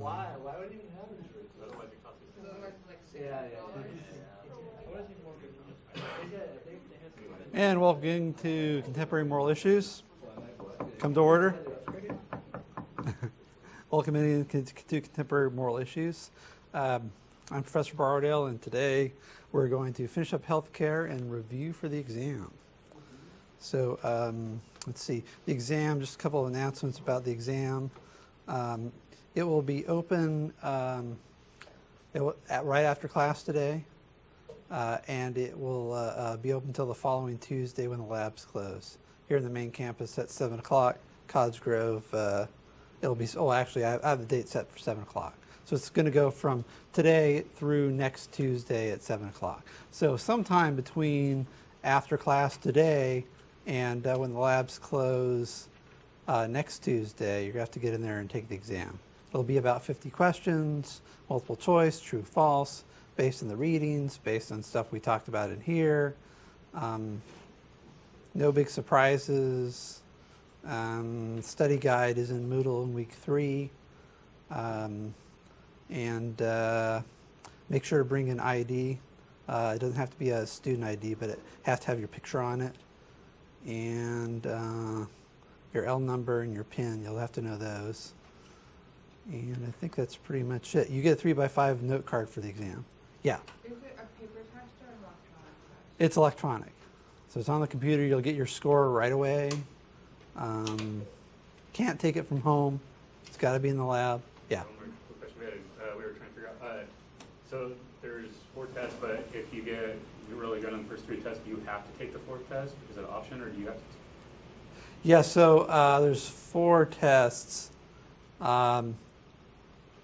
Why? Why would you even have insurance? Otherwise it costs you. And welcome to Contemporary Moral Issues. Come to order. Welcome to Contemporary Moral Issues. I'm Professor Borrowdale, and today we're going to finish up healthcare and review for the exam. So let's see, the exam, just a couple of announcements about the exam. It will be open right after class today, and it will be open until the following Tuesday when the labs close. Here in the main campus at 7 o'clock, Cottage Grove, it'll be, actually I have the date set for 7 o'clock. So it's going to go from today through next Tuesday at 7 o'clock. So sometime between after class today and when the labs close next Tuesday, you're going to have to get in there and take the exam. It'll be about 50 questions, multiple choice, true, false, based on the readings, based on stuff we talked about in here. No big surprises. Study guide is in Moodle in week 3. And make sure to bring an ID. It doesn't have to be a student ID, but it has to have your picture on it. And your L number and your PIN, you'll have to know those. And I think that's pretty much it. You get a 3x5 note card for the exam. Yeah? Is it a paper test or an electronic test? It's electronic. So it's on the computer. You'll get your score right away. Can't take it from home. It's got to be in the lab. Yeah? One more quick question we were trying to figure out. So there's 4 tests, but if you get really good on the first 3 tests, do you have to take the 4th test? Is it an option, or do you have to? Yeah, so there's 4 tests.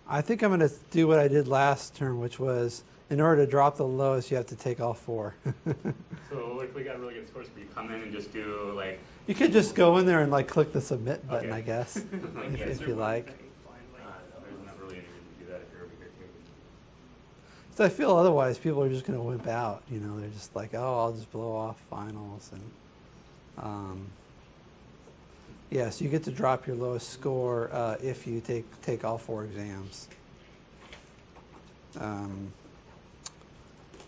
I think I'm going to do what I did last term, which was in order to drop the lowest, you have to take all 4. So if we got really good scores, could you come in and just do like? You could just go in there and like click the submit button, Okay. I guess, if you like. There's not really any reason to do that if you're over here too. So I feel otherwise people are just going to wimp out. You know, they're just like, oh, I'll just blow off finals, and yeah, so you get to drop your lowest score if you take all 4 exams.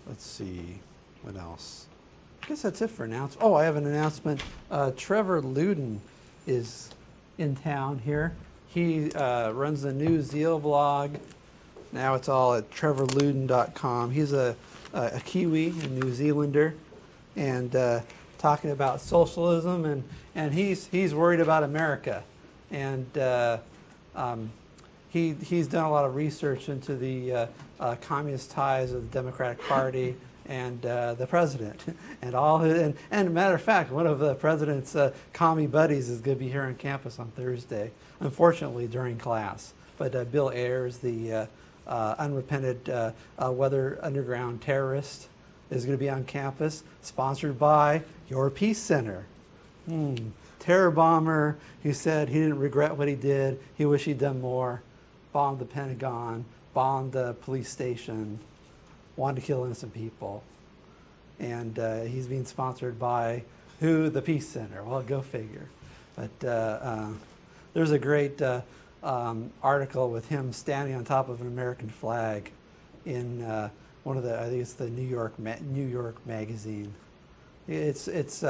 Let's see, what else? I guess that's it for announcements. Oh, I have an announcement. Trevor Luden is in town here. He runs the new Zeal blog. Now it's all at trevorluden.com. He's a Kiwi, a New Zealander, and talking about socialism, and he's worried about America, and he's done a lot of research into the communist ties of the Democratic Party and the president, and all his, and matter of fact, one of the president's commie buddies is going to be here on campus on Thursday, unfortunately during class. But Bill Ayers, the unrepented Weather Underground terrorist, is going to be on campus, sponsored by Your Peace Center. Terror bomber who said he didn't regret what he did, he wished he'd done more, bombed the Pentagon, bombed the police station, wanted to kill innocent people. And he's being sponsored by who? The Peace Center. Well, go figure. But there's a great article with him standing on top of an American flag in one of the, I think it's the New York magazine. It's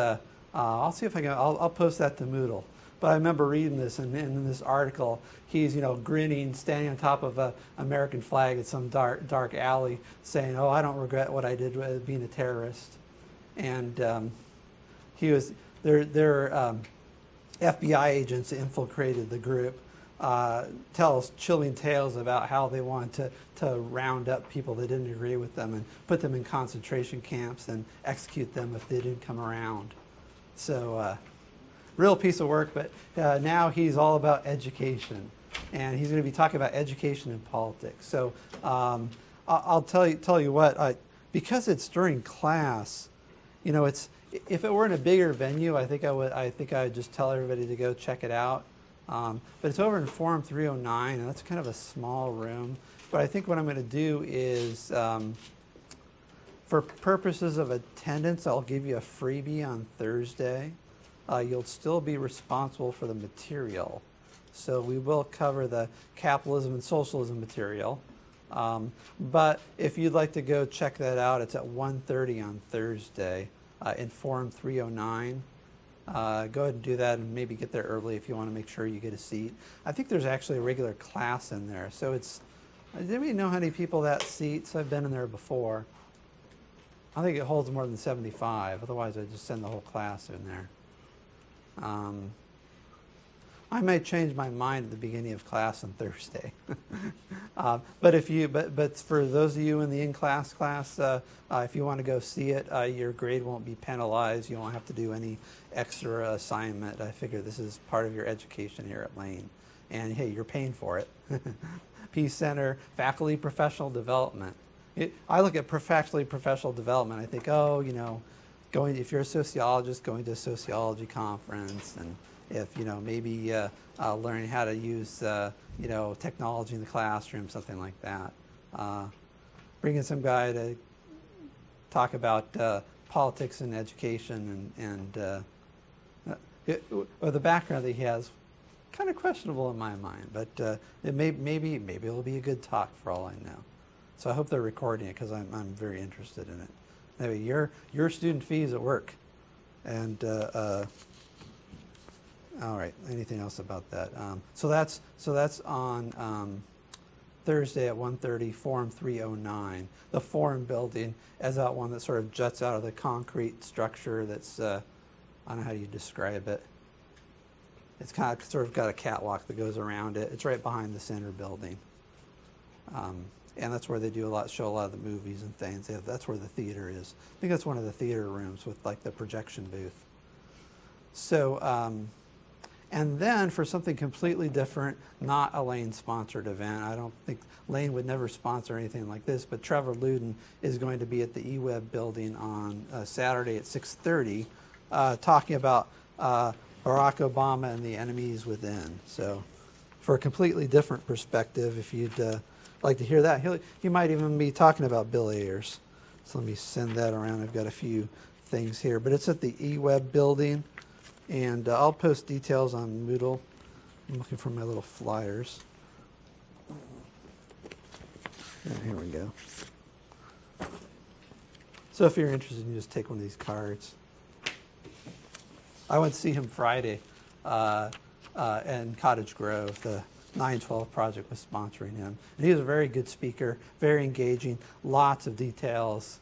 I'll see if I can, I'll post that to Moodle. But I remember reading this, and in this article, he's, grinning, standing on top of an American flag at some dark alley, saying, "Oh, I don't regret what I did with being a terrorist." And he was their FBI agents infiltrated the group. Tells chilling tales about how they wanted to round up people that didn't agree with them and put them in concentration camps and execute them if they didn't come around. So real piece of work, but now he's all about education, and he's going to be talking about education and politics. So I'll tell you what, because it's during class, it's, if it were in a bigger venue, I think I'd just tell everybody to go check it out. But it's over in Forum 309, and that's kind of a small room. But I think what I'm going to do is, for purposes of attendance, I'll give you a freebie on Thursday. You'll still be responsible for the material. So we will cover the capitalism and socialism material. But if you'd like to go check that out, it's at 1:30 on Thursday in Forum 309. Go ahead and do that and maybe get there early if you want to make sure you get a seat. I think there's actually a regular class in there. So it's, does anybody know how many people that seats? I've been in there before. I think it holds more than 75. Otherwise, I'd just send the whole class in there. I may change my mind at the beginning of class on Thursday. But for those of you in the in-class class, if you want to go see it, your grade won't be penalized. You won't have to do any extra assignment. I figure this is part of your education here at Lane. And hey, you're paying for it. Peace Center, faculty professional development. I look at faculty professional development. I think, oh, you know, if you're a sociologist, going to a sociology conference, and if, you know, maybe learning how to use, you know, technology in the classroom, something like that. Bringing some guy to talk about politics and education and or the background that he has, kind of questionable in my mind, but maybe it'll be a good talk for all I know. So I hope they're recording it because I'm very interested in it. Anyway, your student fees at work, and all right. Anything else about that? So that's on Thursday at 1:30, Forum 309. The Forum building is that one that sort of juts out of the concrete structure. That's I don't know how you describe it. It's kind of sort of got a catwalk that goes around it. It's right behind the center building, and that's where they do show a lot of the movies and things. That's where the theater is. I think that's one of the theater rooms with like the projection booth. So. And then for something completely different, not a Lane-sponsored event. I don't think Lane would never sponsor anything like this, but Trevor Luden is going to be at the eWeb building on Saturday at 6:30 talking about Barack Obama and the enemies within. So for a completely different perspective, if you'd like to hear that, he might even be talking about Bill Ayers. So let me send that around. I've got a few things here, but it's at the eWeb building. And I'll post details on Moodle. I'm looking for my little flyers. Here we go. So if you're interested, you just take one of these cards. I went to see him Friday in Cottage Grove. The 912 Project was sponsoring him. And he was a very good speaker, very engaging, lots of details,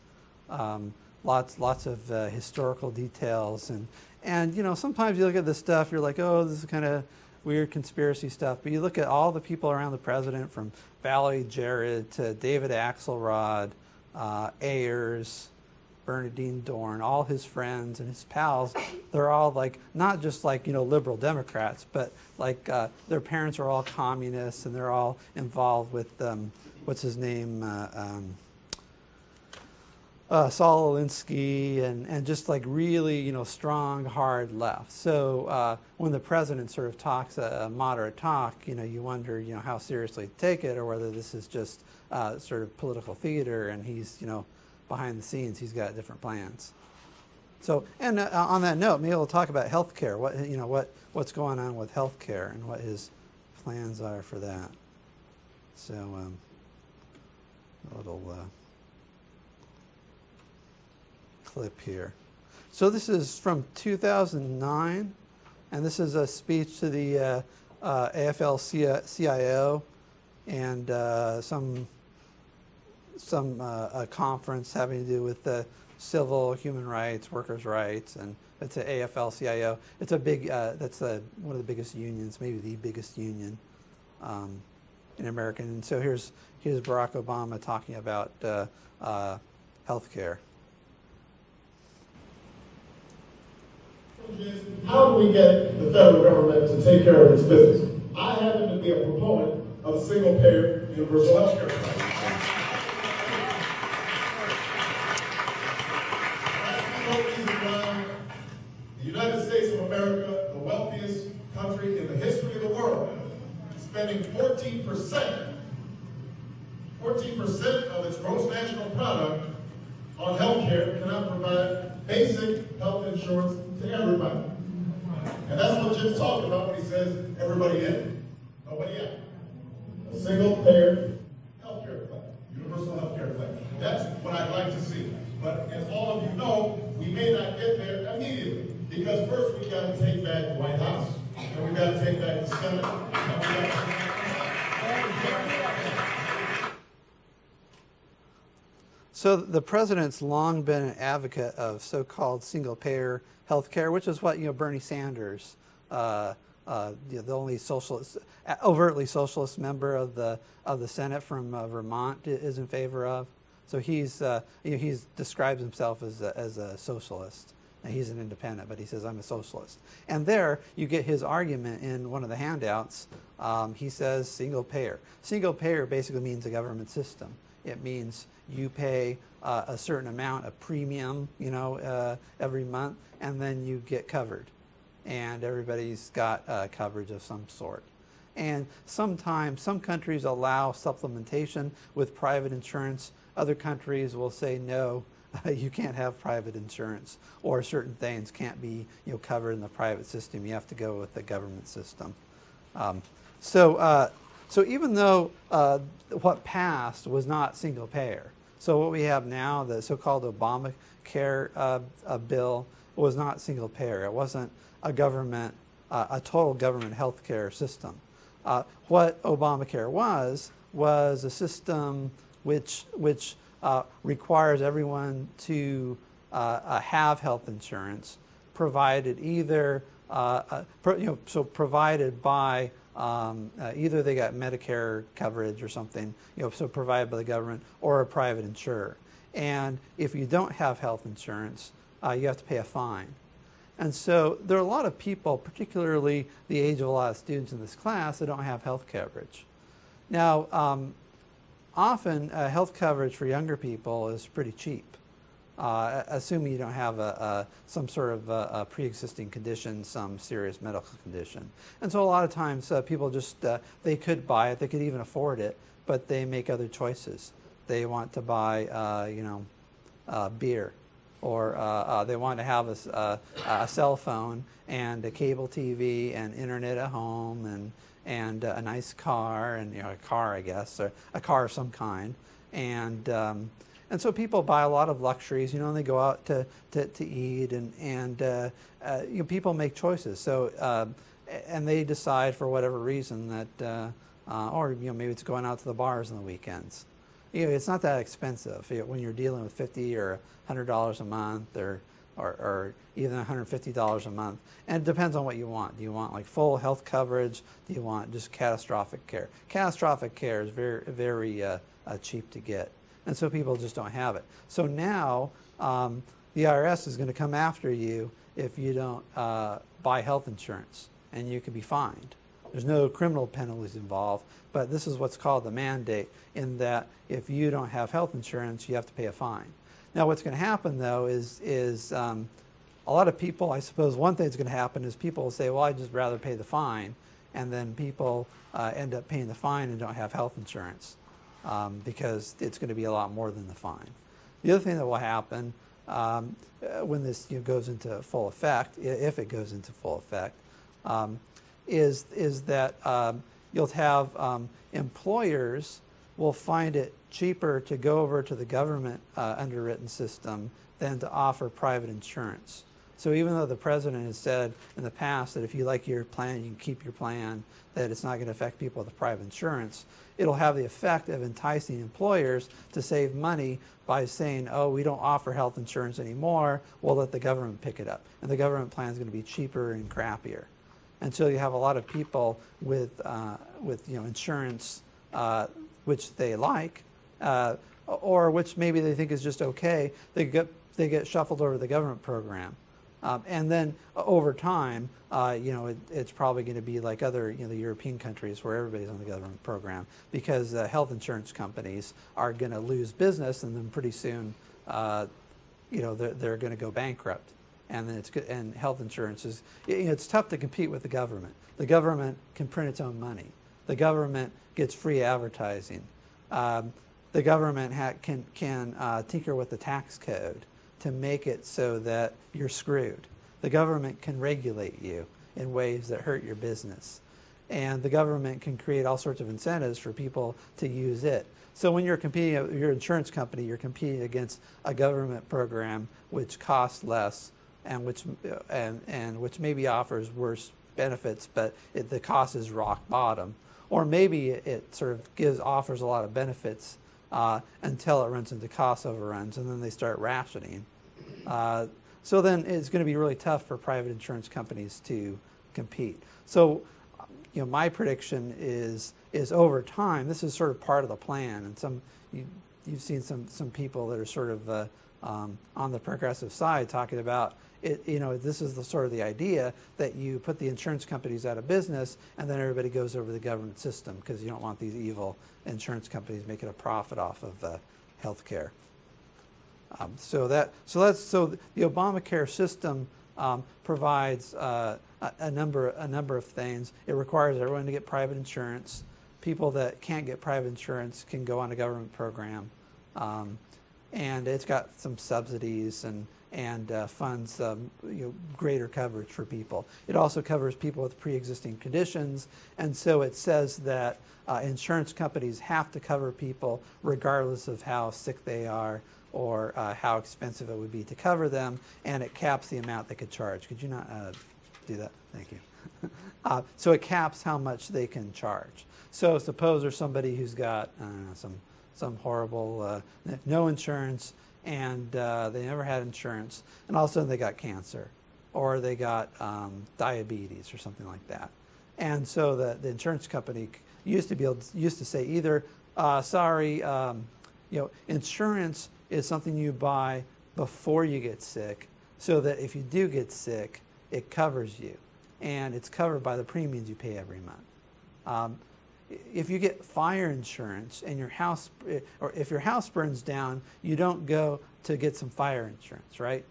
lots of historical details. And, you know, sometimes you look at this stuff, you're like, oh, this is kind of weird conspiracy stuff. But you look at all the people around the president, from Valerie Jarrett to David Axelrod, Ayers, Bernardine Dorn, all his friends and his pals, they're all like, not just like, you know, liberal Democrats, but like their parents are all communists, and they're all involved with, what's his name, Saul Alinsky, and just like really, you know, strong, hard left. So when the president sort of talks a moderate talk, you know, you wonder, you know, how seriously to take it, or whether this is just sort of political theater, and he's, you know, behind the scenes, he's got different plans. So, and on that note, maybe we'll talk about healthcare. What's going on with healthcare and what his plans are for that. So, a little. Clip here. So this is from 2009, and this is a speech to the AFL-CIO and some conference having to do with the civil, human rights, workers' rights, and it's an AFL-CIO. It's a big, that's one of the biggest unions, maybe the biggest union in America. And so here's Barack Obama talking about health care. How do we get the federal government to take care of its business? I happen to be a proponent of single-payer universal health care. The United States of America, the wealthiest country in the history of the world, spending 14% of its gross national product on health care, cannot provide basic health insurance to everybody. And that's what Jim's talking about when he says everybody in, What do you have? A single-payer healthcare plan, universal healthcare plan. That's what I'd like to see. But as all of you know, we may not get there immediately. Because first we've got to take back the White House, and we've got to take back the Senate, and we've got to So the president's long been an advocate of so-called single-payer health care, which is what Bernie Sanders, the only socialist, overtly socialist member of the Senate from Vermont, is in favor of. So he's describes himself as a socialist. Now, he's an independent, but he says, I'm a socialist. And there you get his argument in one of the handouts. He says single payer. Single payer basically means a government system. It means you pay a certain amount of premium, every month, and then you get covered. And everybody's got coverage of some sort. And sometimes some countries allow supplementation with private insurance. Other countries will say, no, you can't have private insurance, or certain things can't be covered in the private system. You have to go with the government system. So even though what passed was not single payer, so what we have now, the so-called Obamacare bill, was not single payer. It wasn't a total government health care system. What Obamacare was a system which requires everyone to have health insurance, provided either provided by either they got Medicare coverage or something, so provided by the government, or a private insurer. And if you don't have health insurance, you have to pay a fine. And so there are a lot of people, particularly the age of a lot of students in this class, that don't have health coverage. Now, often health coverage for younger people is pretty cheap, assuming you don't have some sort of a pre-existing condition, some serious medical condition. And so a lot of times people just, they could buy it, they could even afford it, but they make other choices. They want to buy, beer, or they want to have a cell phone and a cable TV and internet at home and a nice car, and a car, I guess, or a car of some kind, and so people buy a lot of luxuries, and they go out to eat, and people make choices. So and they decide for whatever reason that, or maybe it's going out to the bars on the weekends. It's not that expensive when you're dealing with $50 or $100 a month, or even $150 a month. And it depends on what you want. Do you want like full health coverage? Do you want just catastrophic care? Catastrophic care is very, very cheap to get. And so people just don't have it. So now the IRS is going to come after you if you don't buy health insurance, and you can be fined. There's no criminal penalties involved, but this is what's called the mandate, in that if you don't have health insurance, you have to pay a fine. Now, what's going to happen, though, is a lot of people, I suppose one thing that's going to happen is people will say, well, I'd just rather pay the fine, and then people end up paying the fine and don't have health insurance because it's going to be a lot more than the fine. The other thing that will happen when this goes into full effect, if it goes into full effect, is that you'll have employers will find it cheaper to go over to the government underwritten system than to offer private insurance. So even though the president has said in the past that if you like your plan, you can keep your plan, that it's not going to affect people with private insurance, it'll have the effect of enticing employers to save money by saying, oh, we don't offer health insurance anymore, we'll let the government pick it up. And the government plan is going to be cheaper and crappier. And so you have a lot of people with insurance which they like, or which maybe they think is just okay. They get shuffled over to the government program, and then over time, it's probably going to be like other the European countries where everybody's on the government program, because health insurance companies are going to lose business, and then pretty soon, they're going to go bankrupt. And then and health insurance is, it's tough to compete with the government. The government can print its own money. The government gets free advertising. The government can tinker with the tax code to make it so that you're screwed. The government can regulate you in ways that hurt your business. and the government can create all sorts of incentives for people to use it. So when you're competing, your insurance company, you're competing against a government program which costs less and which maybe offers worse benefits, but the cost is rock bottom. Or maybe it sort of offers a lot of benefits until it runs into cost overruns, and then they start rationing. So then it's going to be really tough for private insurance companies to compete. So, my prediction is over time, this is sort of part of the plan, and you've seen some people that are sort of on the progressive side talking about it. This is the idea that you put the insurance companies out of business, and then everybody goes over the government system because you don't want these evil insurance companies making a profit off of health care. So the Obamacare system provides a number of things. It requires everyone to get private insurance. People that can't get private insurance can go on a government program, and it's got some subsidies and funds greater coverage for people. It also covers people with pre-existing conditions, and so it says that insurance companies have to cover people regardless of how sick they are or how expensive it would be to cover them, and it caps the amount they could charge. Could you not do that? Thank you. So it caps how much they can charge. So suppose there's somebody who's got some horrible no insurance, and they never had insurance, and all of a sudden they got cancer, or they got diabetes or something like that. And so the insurance company used to say either, sorry, insurance is something you buy before you get sick, so that if you do get sick, it covers you, and it's covered by the premiums you pay every month. If you get fire insurance and if your house burns down, you don't go to get some fire insurance, right?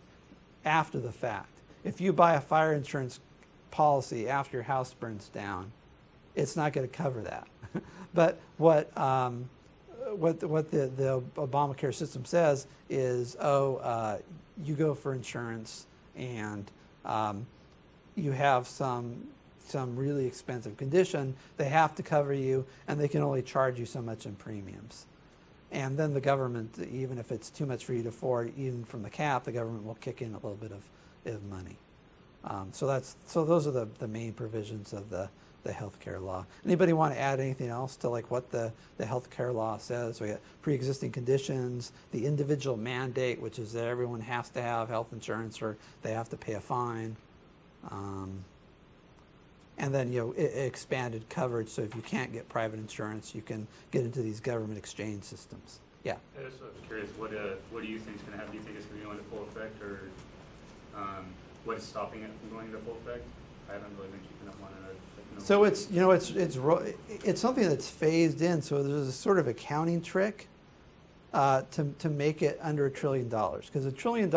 After the fact. If you buy a fire insurance policy after your house burns down, it's not going to cover that. But what the Obamacare system says is, you go for insurance and you have some really expensive condition, they have to cover you, and they can only charge you so much in premiums. And then the government, even if it's too much for you to afford, even from the cap, the government will kick in a little bit of money. So those are the main provisions of the healthcare law. Anybody want to add anything else to what the healthcare law says? We got pre-existing conditions, the individual mandate, which is that everyone has to have health insurance or they have to pay a fine. And then expanded coverage, so if you can't get private insurance, you can get into these government exchange systems. Yeah. I was curious, what do you think is going to happen? Do you think it's going to go into full effect, or what is stopping it from going into full effect? I haven't really been keeping up on it. So it's something that's phased in. So there's a sort of accounting trick to make it under $1 trillion, because $1 trillion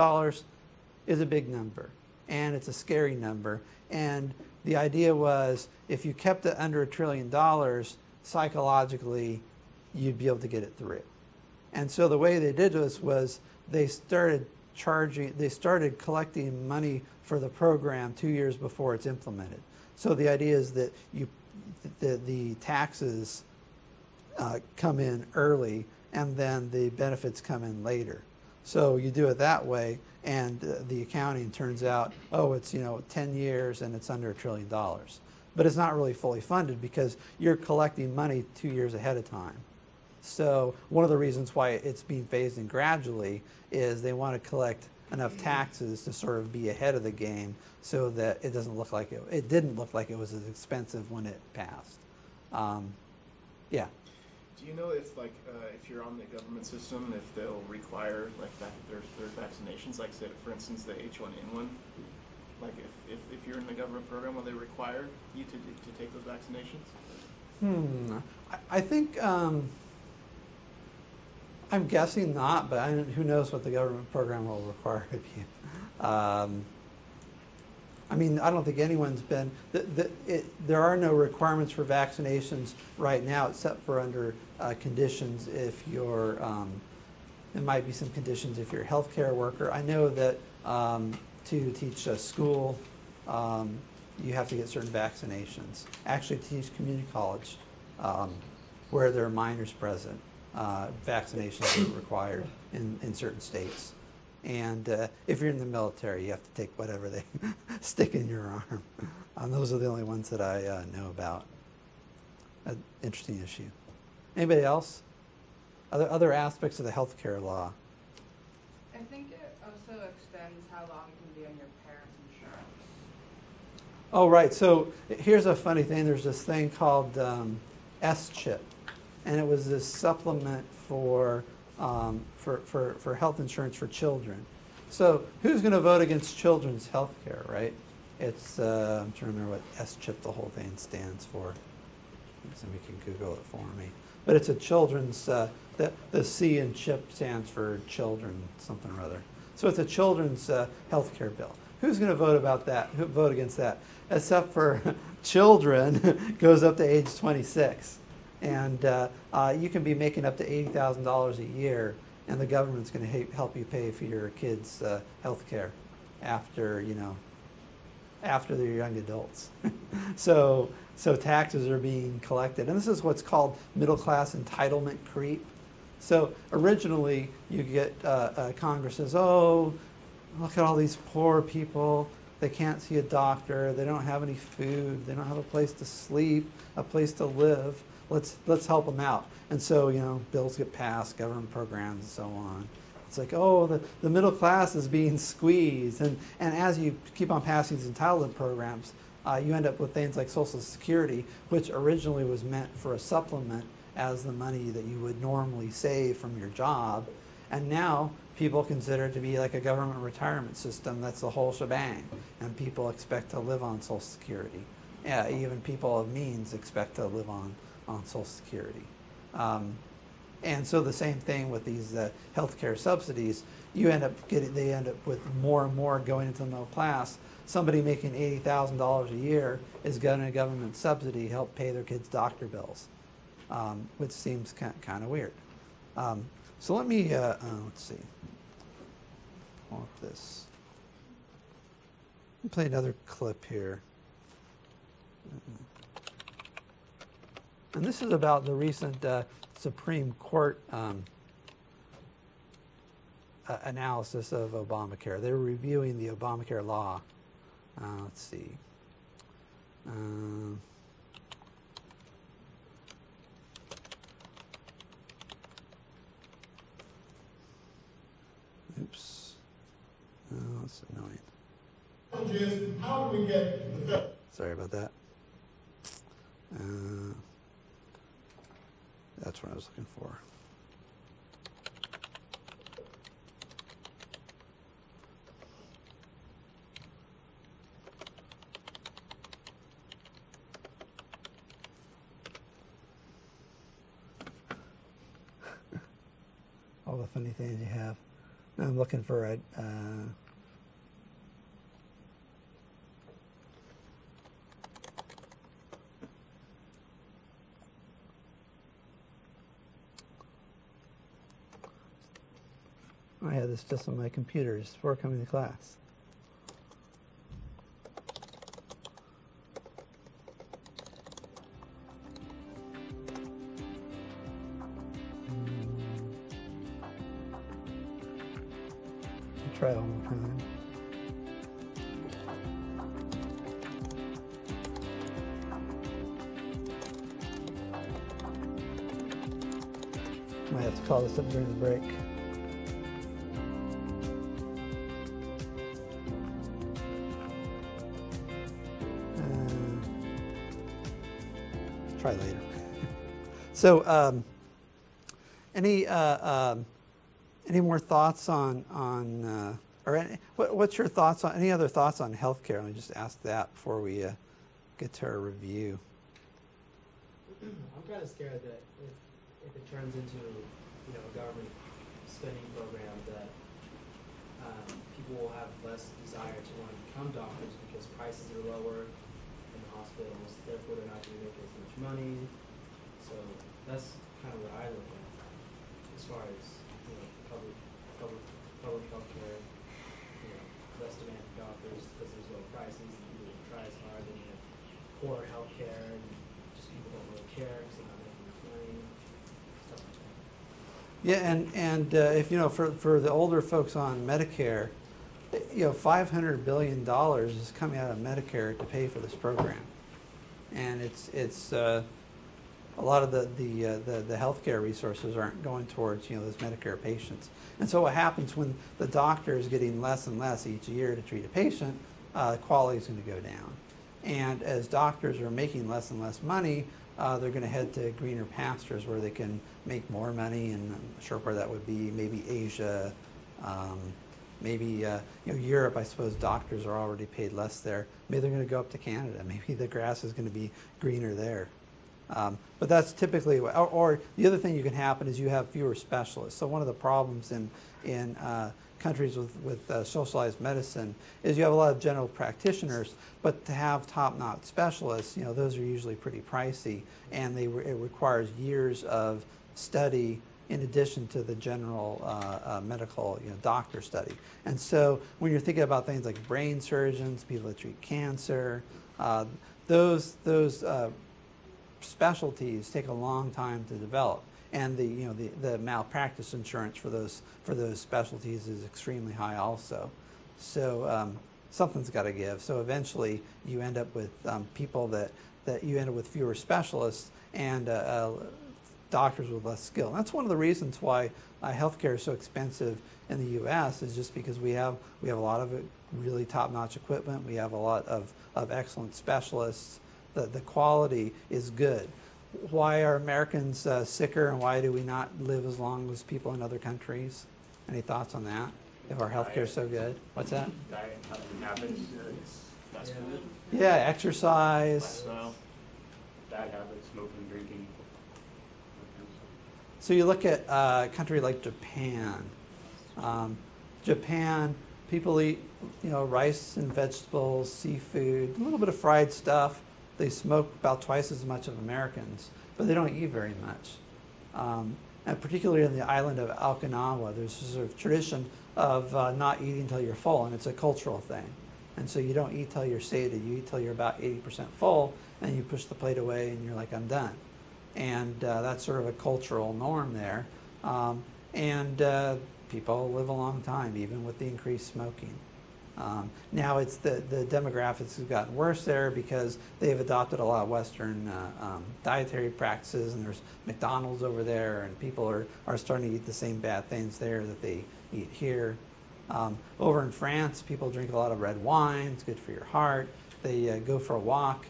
is a big number, and it's a scary number. And the idea was, if you kept it under $1 trillion, psychologically, you'd be able to get it through. And so the way they did this was they started collecting money for the program 2 years before it's implemented. So the idea is that the taxes come in early, and then the benefits come in later. So you do it that way, and the accounting turns out, it's 10 years and it's under $1 trillion. But it's not really fully funded because you're collecting money 2 years ahead of time. So one of the reasons why it's being phased in gradually is they want to collect enough taxes to sort of be ahead of the game, so that it didn't look like it was as expensive when it passed. Yeah. Do you know if if you're on the government system, if they'll require their vaccinations, like say for instance the H1N1, like if you're in the government program, will they require you to take those vaccinations? I think I'm guessing not, but who knows what the government program will require of you. I don't think anyone's been. There are no requirements for vaccinations right now, except for under conditions if you're. There might be some conditions if you're a healthcare worker. I know that to teach a school, you have to get certain vaccinations. Actually, to teach community college, where there are minors present, vaccinations are required in certain states. And if you're in the military, you have to take whatever they stick in your arm. Those are the only ones that I know about. An interesting issue. Anybody else? Other aspects of the healthcare law? I think it also extends how long you can be on your parents' insurance. Oh, right. So here's a funny thing. There's this thing called S-chip, and it was this supplement for health insurance for children. So who's going to vote against children's health care, right? It's, I'm trying to remember what S-chip, the whole thing, stands for. Somebody can Google it for me. But it's a children's, the C in CHIP stands for children, something or other. So it's a children's health care bill. Who's going to vote about that? Who vote against that? Except for children, goes up to age 26. And you can be making up to $80,000 a year, and the government's going to help you pay for your kids' health care after, after they're young adults. So taxes are being collected. And this is what's called middle-class entitlement creep. So originally, you get Congress says, oh, look at all these poor people. They can't see a doctor. They don't have any food. They don't have a place to sleep, a place to live. Let's help them out. And so, bills get passed, government programs, and so on. It's like, oh, the middle class is being squeezed. And as you keep on passing these entitlement programs, you end up with things like Social Security, which originally was meant for a supplement as the money that you would normally save from your job. And now people consider it to be like a government retirement system that's the whole shebang. And people expect to live on Social Security. Yeah, even people of means expect to live on Social Security. And so the same thing with these healthcare subsidies, they end up with more and more going into the middle class. Somebody making $80,000 a year is getting a government subsidy to help pay their kids' doctor bills, which seems kind of weird. So let me, let's see, pull up this. Let me play another clip here. And this is about the recent Supreme Court analysis of Obamacare. They were reviewing the Obamacare law. Let's see. Oops. Oh, that's annoying. How do we get the Sorry about that. That's what I was looking for. All the funny things you have. Now I'm looking for a I had this just on my computer just before coming to class. I'll try it one more time. Might have to call this up during the break. Try later. So, any more thoughts on what's your thoughts on any other thoughts on healthcare? Let me just ask that before we get to our review. I'm kind of scared that if it turns into a government spending program, that people will have less desire to want to become doctors because prices are lower in the hospitals. Therefore, they're not going to make as much money. So that's kind of what I look at as far as public health care. less demand for doctors because there's low prices and people don't try as hard, then you have poor healthcare and just people don't really care because they're not making enough money, stuff like that. Yeah, and if you know, for the older folks on Medicare, you know, $500 billion is coming out of Medicare to pay for this program, and it's a lot of the healthcare resources aren't going towards, you know, those Medicare patients. And so what happens when the doctor is getting less and less each year to treat a patient, quality is going to go down. And as doctors are making less and less money, they're going to head to greener pastures where they can make more money, and I'm sure where that would be, maybe Asia, maybe you know, Europe. I suppose doctors are already paid less there. Maybe they're going to go up to Canada. Maybe the grass is going to be greener there. But that's typically, or the other thing you can happen is you have fewer specialists. So one of the problems in countries with socialized medicine is you have a lot of general practitioners, but to have top-notch specialists, you know, those are usually pretty pricey, and it requires years of study in addition to the general medical, you know, doctor study. And so when you're thinking about things like brain surgeons, people that treat cancer, those specialties take a long time to develop, and the malpractice insurance for those specialties is extremely high also. So something's got to give. So eventually you end up with people that you end up with fewer specialists and doctors with less skill. And that's one of the reasons why healthcare is so expensive in the U.S. is just because we have a lot of really top-notch equipment. We have a lot of excellent specialists. The quality is good. Why are Americans sicker, and why do we not live as long as people in other countries? Any thoughts on that? If our healthcare is so good, what's that? Diet, habits, Fast Yeah. food. Yeah, exercise. Lifestyle. bad habits, smoking, drinking. So you look at a country like Japan. Japan, people eat, you know, rice and vegetables, seafood, a little bit of fried stuff. They smoke about twice as much of Americans, but they don't eat very much. And particularly in the island of Okinawa, there's a sort of tradition of not eating until you're full, and it's a cultural thing. And so you don't eat till you're sated. You eat till you're about 80% full, and you push the plate away, and you're like, I'm done. And that's sort of a cultural norm there. People live a long time, even with the increased smoking. Now it's the demographics have gotten worse there because they've adopted a lot of Western dietary practices, and there's McDonald's over there, and people are starting to eat the same bad things there that they eat here. Over in France, people drink a lot of red wine. It's good for your heart. They go for a walk.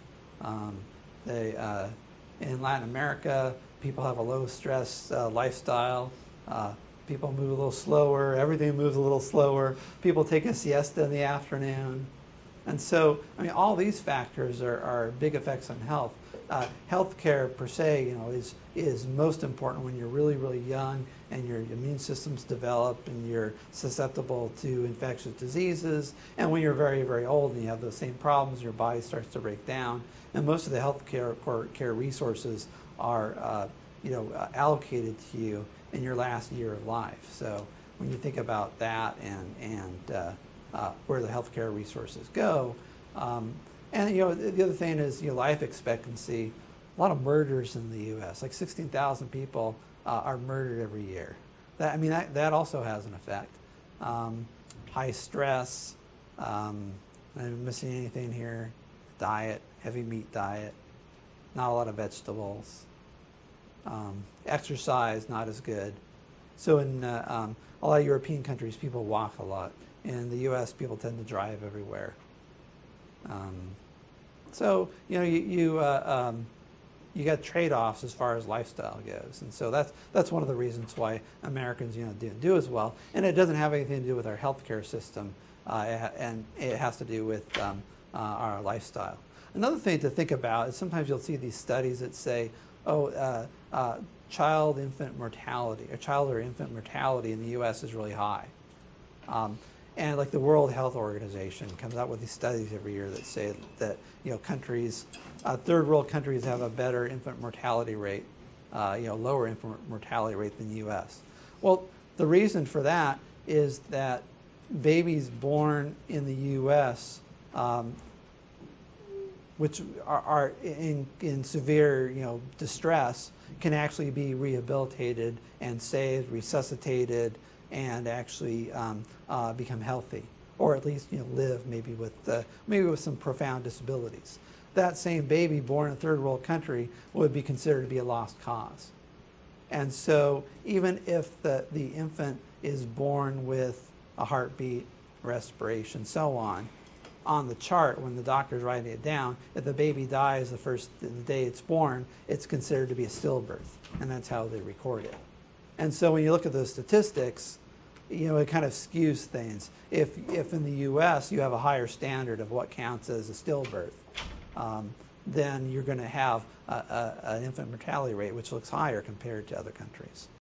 In Latin America, people have a low-stress lifestyle. People move a little slower. Everything moves a little slower. People take a siesta in the afternoon. And so, I mean, all these factors are big effects on health. Healthcare per se, you know, is most important when you're really, really young and your immune system's developed and you're susceptible to infectious diseases. And when you're very, very old and you have those same problems, your body starts to break down. And most of the care resources are, allocated to you in your last year of life. So when you think about that and where the healthcare resources go, and the other thing is life expectancy. A lot of murders in the U.S. Like 16,000 people are murdered every year. That also has an effect. High stress. I'm missing anything here? Diet, heavy meat diet, not a lot of vegetables. Exercise, not as good. So in a lot of European countries, people walk a lot. In the U.S., people tend to drive everywhere. So you got trade-offs as far as lifestyle goes, and so that's one of the reasons why Americans didn't do as well. And it doesn't have anything to do with our healthcare system, and it has to do with our lifestyle. Another thing to think about is sometimes you'll see these studies that say, child or infant mortality in the U.S. is really high. And like the World Health Organization comes out with these studies every year that say that countries, third world countries have a better infant mortality rate, lower infant mortality rate than the U.S. Well, the reason for that is that babies born in the U.S. Which are in severe, distress, can actually be rehabilitated and saved, resuscitated, and actually become healthy, or at least live maybe with some profound disabilities. That same baby born in a third world country would be considered to be a lost cause. And so even if the infant is born with a heartbeat, respiration, so on the chart, when the doctor's writing it down, if the baby dies the day it's born, it's considered to be a stillbirth, and that's how they record it. And so when you look at those statistics, it kind of skews things. If in the U.S. you have a higher standard of what counts as a stillbirth, then you're going to have an infant mortality rate which looks higher compared to other countries.